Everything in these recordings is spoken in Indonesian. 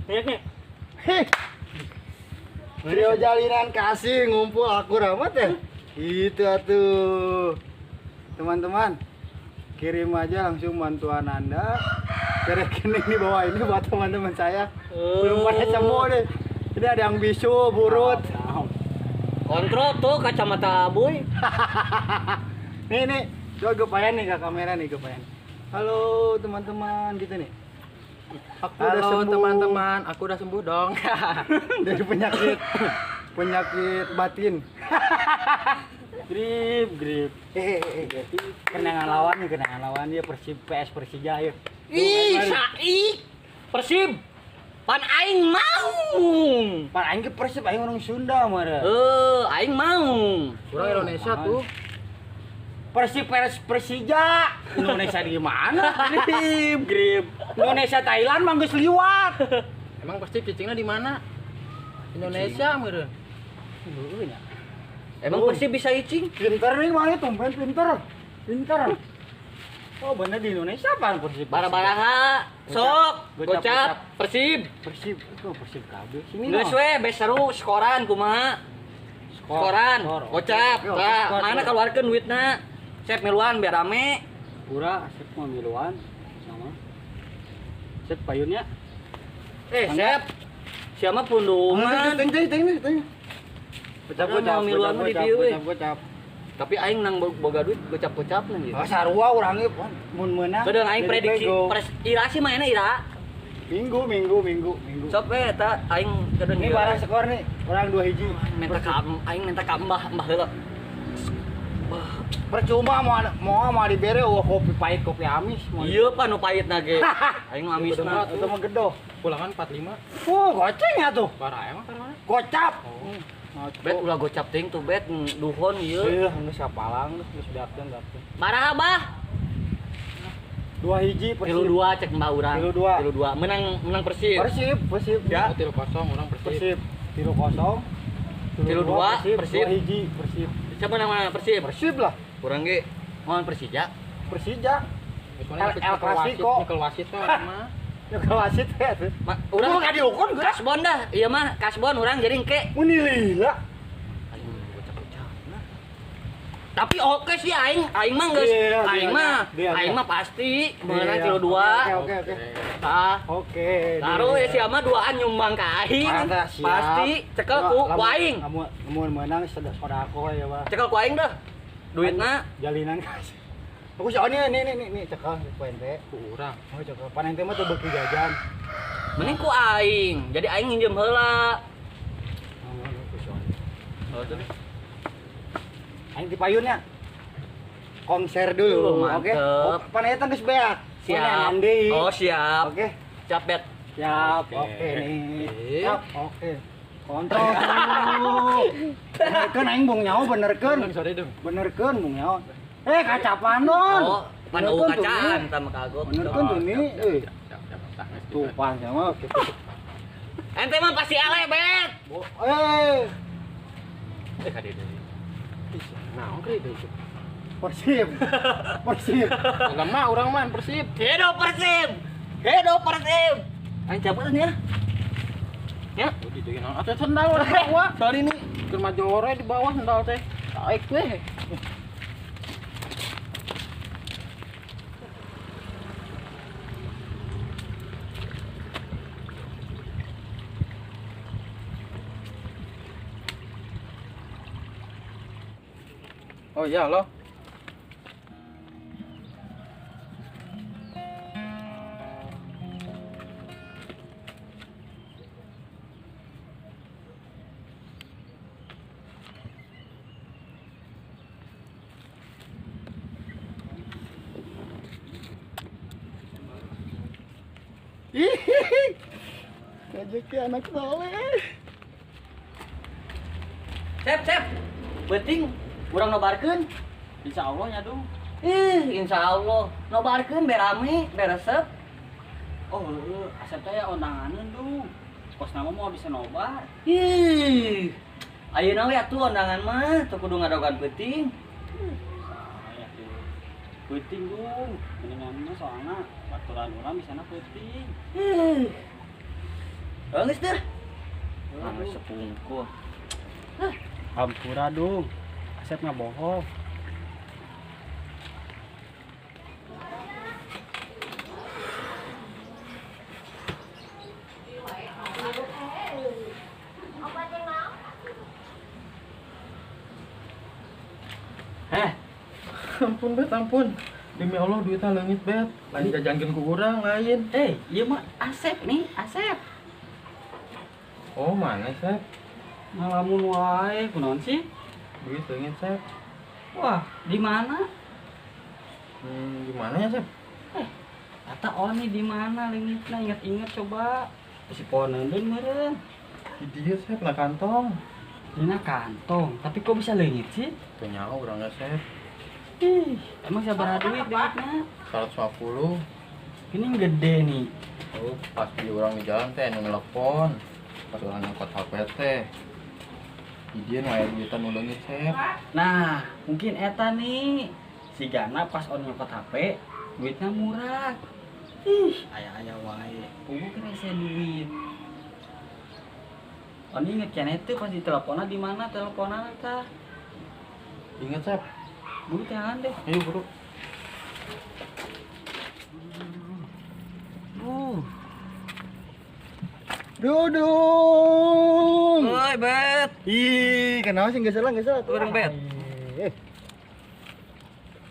Nih. Trio jalinan kasih ngumpul akur amat ya. Itu atuh. Teman-teman, kirim aja langsung bantuan Anda. Ke rekening di bawah ini buat teman-teman saya. Belum pada semua deh. Ini ada yang bisu, burut. Kontrol tuh kacamata boy. Nih, coba gepayan nih ke kamera nih gepayan. Halo teman-teman, gitu nih. Aku udah Halo sembuh teman-teman, aku udah sembuh dong. dari penyakit batin. Grip. Kenangan lawan dia Persib PS Persija ya. Ih, saik. Persib. Pan aing mau. Pan aing ke Persib aing orang Sunda mah. Aing mau. Kurang Indonesia tuh. Persib PS Persija. Indonesia di mana? Grip. Indonesia Thailand mah geus liwat. Emang pasti cicingnya di mana? Indonesia meureun. Emang Persib bisa icing? Pinter nih mana tumben pinter. Oh bener di Indonesia apaan Persib? Bara-baraha. Sok. Gocap. Gocap. Persib. Persib itu Persib kabeh. Sini Geus we bes seru skoran kumaha? Skoran. Gocap. Yo, Tah, skor. mana keluarkeun duitna? Sep miluan biar rame. Pura Sep mau miluan sama. Sep payunnya. Sep. Siapa pundungan? Teng. Mau miluan mah di dieu we. Gocap. Tapi aing nang boga duit gocap-gocapna gitu. Ah sarua urang ge mun meunang. Kedeung aing prediksi ira sih mainnya ira. Minggu. Sok we eta aing kedeung Ini barang skor nih, orang 2-1. aing minta ka mbah heula. Percuma mau dibere kopi pahit kopi amis. Ieu pa nu pahitna ge. Aing mah amisna. Itu mah gedoh. Pulangan 45. Goceng ya tuh. Parah emang karena. Gocap. Bet ulah gocap teuing tuh bet duhon ieu. Geus sapalang geus dateng. Maraha bah? 2-1 Persib. 3-2 cek mbah urang. 3-2. 3-2 menang Persib. Persib ya. 3-0 orang Persib. 3-0. 3-2 Persib. 2-1 Persib. Siapa menang mana Persib? Persib lah. Urang ge lawan Persija. Persija. El Clasico. Nyekel wasit tuh mah. Nyekel wasit ya tuh. Urang Gua diukur geus. kasbon dah. Ieu mah kasbon urang jadi engke. Mun lila. Tapi oke sih aing mah geus Iya, aing mah pasti menang Iya. 3-2. Oke. Tah. Oke. Taruh ya siapa duaan nyumbang ka aing. Ada, siap. Pasti cekel ku aing. Mun menang sodako ya, Pak. Cekel ku aing dah. Duitna Jalinan kasih. Aku soalnya nih cekel poin teh. Kurang. Oh cekel. Panen teh mah teu beuki jajan. mending ku aing. Jadi aing nginjem heula. Oh, tuh. Aing di payunnya. Konser dulu, oke? Mantep. Panen teh geus beak. Siap. Oh, siap. Oke. Siap bet. Siap. Oke. Oke nih. Oke. Siap. Oke. Kontrol dulu. Benerkeun aing bung nyawa benerkeun. Sorry dong. Benerkeun bung nyawa. Kacapan don. Oh, pan kacaan sama kagok. Benerkeun tuh nih. Siap. Tuh pan sama gitu. Ente mah pasti ale bet. Kade deui. Naon kri deui. Persib. Lemah urang mah Persib. Hidup Persib. Aing cabut ya. Ya. Di deui naon atuh sendal urang bawah. Sorry nih. Keur majore di bawah sendal teh. Taek we. Oh iya loh. Rezeki anak soleh. Sep. Penting urang nobarkeun. Insyaallah nya dong. Insyaallah nobarkeun berame, beresep. Oh, asep teh ondanganeun dong. Kos nama mau bisa nobar. Ayeuna we atuh undangan mah teu kudu ngadogan penting. Saya tuh penting dong. Mendingan mah soalnya baturan urang bisa na penting. Geus teh. Sepungkul. Hampura dong. Asep mah bohong. Ampun bet, ampun. Demi Allah duitnya leungit bet. Lain jajankeun ku urang lain. Iya mah Asep nih, Asep. Oh, mana Sep? Ngalamun wae, kunaon sih? Duit leungit Sep. Wah, di mana? Gimana ya Sep? Kata Oni di mana leungitna? Ingat-ingat coba. Si poneun meureun. Di dieu Sep, na kantong. Dina kantong, tapi kok bisa leungit sih? Teu nyaho urangnya Sep. Ih, emang sabaraha duit duitna? 150. Ini gede nih. Oh, pas di urang di jalan teh nu nelpon. Pas urang ngangkat HP teh. Di dieu nu aya duitan nu leungit Sep. Nah, mungkin eta nih. Si Gana pas on nyopot HP, duitnya murah. Ih, aya-aya wae. Pugu kerese duit. Oni inget keneh teh pas diteleponna di mana teleponan tah. Ingat Sep. Buru tehan deh. Ayo buru. Dudung. Oi, Bet. Ih, kenapa sih geus salah. Urang Bet.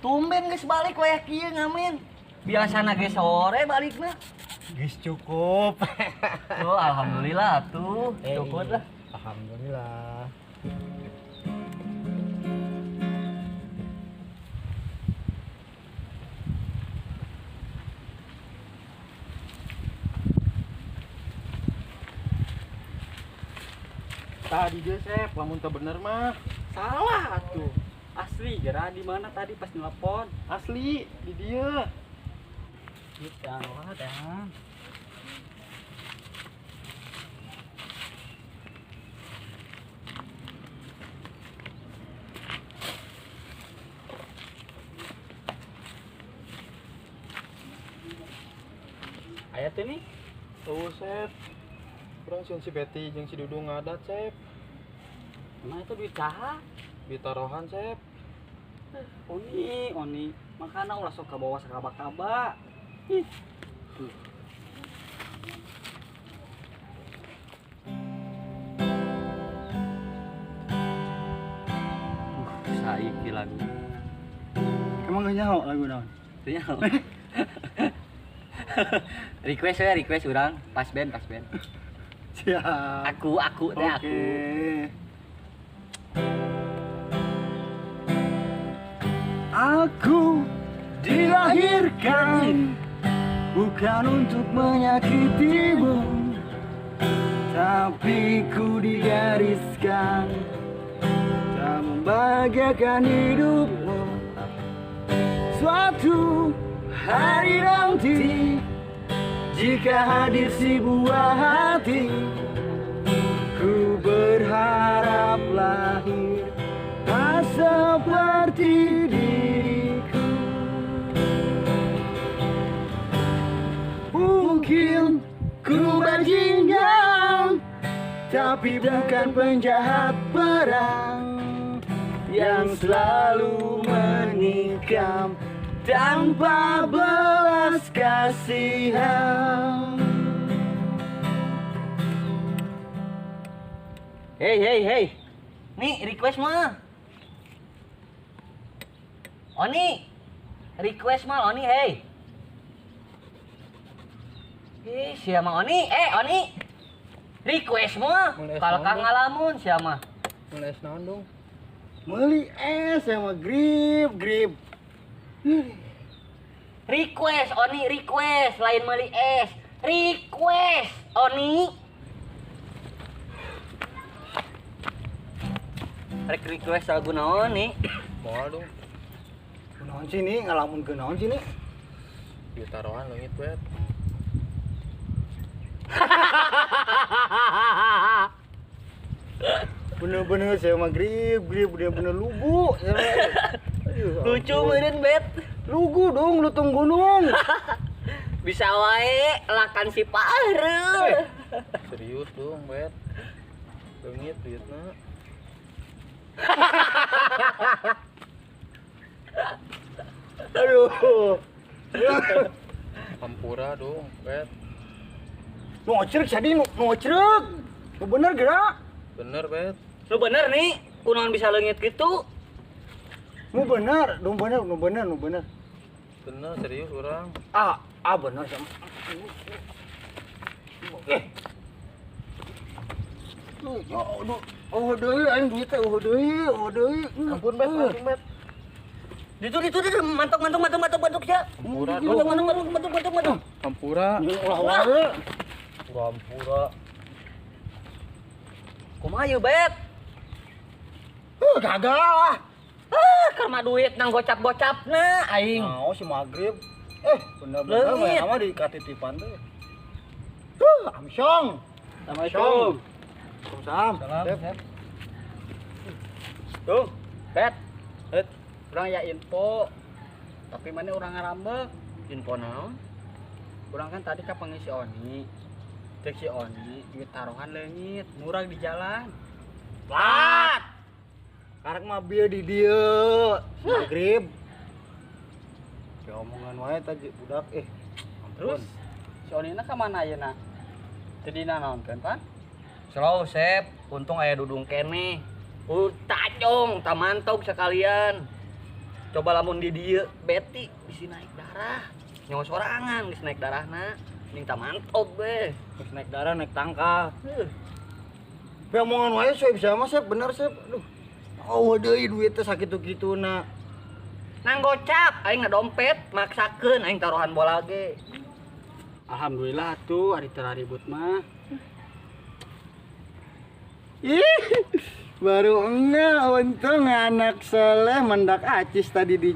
Tumben geus balik we kieu ngamen. Biasana ge sore balikna. Geus cukup. Oh, alhamdulillah tuh. Cukup lah. Alhamdulillah. Tadi dia Sep, lamun teu bener mah. Salah tuh. Asli, gara di mana tadi pas nelpon? Asli di dieu. Kita wadah. Ayat ini Tuh Sep. Kurang sieun si Betty jeung si Dudung ngadat Sep. emang itu duit caha? Di tarohan Sep. Oni, makana ulah sok kabawa sakaba-kaba. Ih. Tuh. Saiki lagu. Emang gak nyaho lagu naon? Teu nyaho. Request urang, pas band. Siap. Aku teh aku. Aku dilahirkan bukan untuk menyakitimu, tapi ku digariskan tak membahagiakan hidupmu. Suatu hari nanti, jika hadir si buah hati, ku berharap lahir tak seperti diriku. Mungkin ku bajingan, tapi bukan penjahat perang yang selalu menikam tanpa belas kasihan. Hey. Nih request mah. Oni. Request mah Oni, hey. Siapa Oni? Oni. Request mah. Mulai Kalau sound Kang ngalamun siapa? Mulai naon dong? Meuli es sama grip. Request Oni, request lain meuli es. Request Oni. Request lagu naon nih? Moal dong. Naon sih nih ngalamun ke naon sih nih? Di tarohan leungit Bet. Bener-bener saya mah grip bener-bener lugu. Lucu meureun Bet. Lugu dong, lutung gunung. Bisa wae lakan si Pahrul. Serius dong, Bet. Leungit duitna. Aduh. Hampura dong, Bet. Ngocrek jadi ngocrek. Bener gerak. Bener, Bet. Lu bener nih, kunaon bisa leungit gitu. Nu bener, nu bener. Bener, serius orang. Bener sama. Deui aing duit teh, deui. Ampun, Bet, ampun, Bet. Itu mantuk ya. Hampura Mantuk. dong. Hampura. Ulah wae. Hampura. Kumaha ieu, Bet? Gagal lah. Karma duit nang gocap-gocapna aing. Mau si magrib. Bener-bener Leungit. nama di katitipan teh. Amsyong. Assalamualaikum. Waalaikumsalam. Salam, Sep. Sep. Tuh, Bet. Urang ya info. Tapi mana orang ngarambek? Info naon? Urang kan tadi kapanggil si Oni. Cek si Oni, duit taruhan leungit, murah di jalan. Lat. Karek mah bieu di dieu. Magrib. Kayak omongan wae tadi budak Terus si Oni na ka mana ayeuna? Jadi nanaonkeun, Pan? Slow, Sep. Untung aya dudung kene. Tajong, tamantog sekalian. Coba lamun di dieu beti bisi naik darah. Nyawa sorangan geus naik darahna. Ning tamantog be. Terus naik darah, naik tangkal. Kayak omongan wae saya bisa mah Sep, bener Sep. Aduh. Deui duit teh sakitu-kituna. Nang gocap aing ngadompet maksakeun aing taruhan bola ge. Alhamdulillah tuh hari teraribut mah. Ih, baru enggak untung anak soleh mendak acis tadi di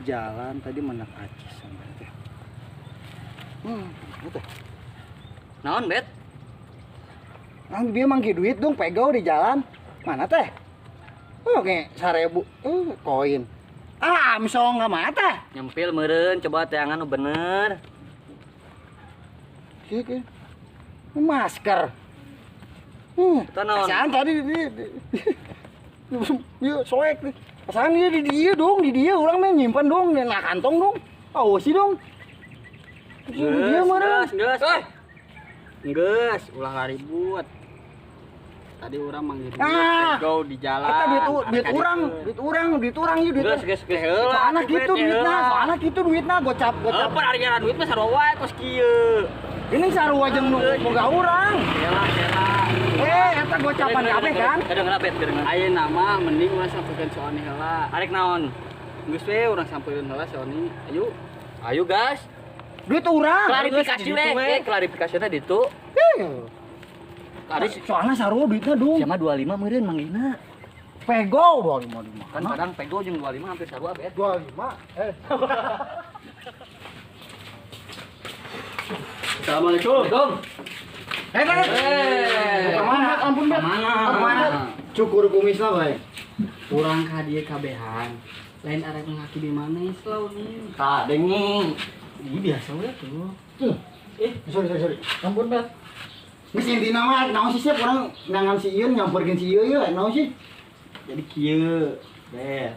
jalan tadi mendak acis sama teh. Itu. Naon, Bet? Nang dia mangki duit dong pegau di jalan. Mana teh? Oke, 1000 koin. Amsong ka mana teh? Nyempil meureun coba teangan nu bener. Kieu. Masker. Eta naon? Asaan tadi Yuk, soek nih. Asaan dia di dia dong, di dia orang mah nyimpan dong, nah kantong dong. Awas sih dong. Di dia mana? Geus. Geus, ulah laribut. Tadi orang manggil go di jalan. Eta duit urang ieu duit. Geus heula. Soalna kitu duitna, gocap. Apa arian duit mah sarua wae kos kieu. Ini sarua jeung nu boga urang. Kela. Eta gocapan kabeh kan? Kedengeran, Bet, kedengeran. Ayeuna mah mending urang sampekeun si Oni heula. Arek naon? Geus we urang sampekeun heula si Oni. Ayo. Ayo, gas. Duit urang. Klarifikasi we, klarifikasinya ditu. Kari Soalna sarua duitna dong. sama 25 meureun manggihna. Pego 25. Kan kadang pego jeung 25 hampir sarua, Bet. 25. Assalamualaikum. Ampun, Bet. Kemana? Cukur kumisna bae. Urang ka dieu kabehan. Lain arek ngaki di mana slow nih. Ka denging. Ini biasa we tuh. Sorry. Ampun, Bet. Geus intina mah naon sih Sep urang nangan si Ieu nyamperkeun si Ieu naon sih? Jadi kieu, Bet.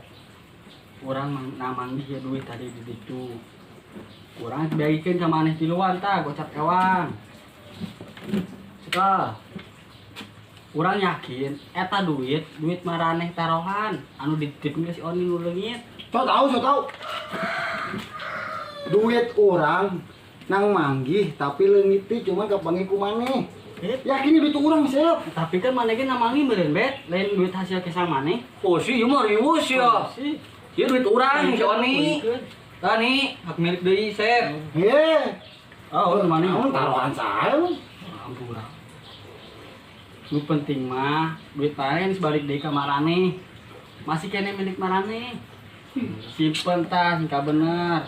Urang namang dia duit tadi di ditu. Urang dibagiikeun ka maneh tiluan tah gocap kawan. Sekal. Urang yakin eta duit maraneh tarohan anu dititipkeun si Oni nu leungit. So tahu. Duit orang nang manggih tapi leungit teh cuma kapanggih ku maneh. Yakin duit urang Sep. Tapi kan maneh ge namangi meureun, Bet. Lain duit hasil kesang maneh. Oh, si ieu mah riweuh ya. Si Ieu duit urang si Oni. Tah nih, hak milik deui, Sep. Oh, mana Naon taruhan sae lu? Ampura. Nu penting mah duit panen sebalik deui ka marane. Masih kene milik marane. Simpen tah singka bener.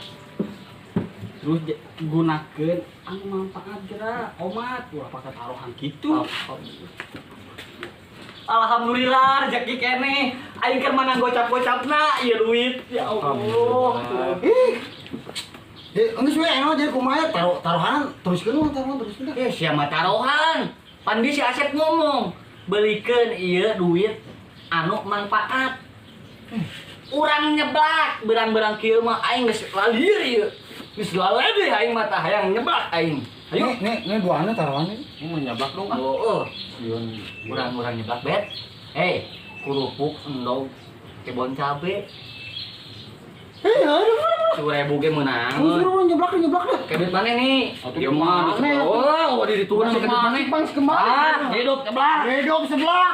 Terus gunakeun anu manfaat geura, omat ulah pake taruhan kitu. Alhamdulillah rezeki kene. Aing keur menang gocap-gocapna ieu duit. Ya Allah. Geus we eno jadi kumaha taruhan teruskeun teruskeun. Siapa taruhan? Pandi si Asep ngomong, belikeun ieu duit anu manfaat. Urang nyeblak, berang-berang kieu mah aing geus lalir ieu. Geus lalede aing mah tah hayang nyeblak aing. Ayo, Nih duana taruhan ini. Ini mau nyablak dong ah. oh, Sieun. urang-urang nyeblak bet. Kerupuk endog kebon cabe. Aduh. 1000 ge meunang. Suruh nyeblak dah. Kedut mana nih? Atuh Ieu gimana? mah. Oh, di diturun Masuk kedut mana? pang sekemak. Hidup nyeblak. Hidup sebelah.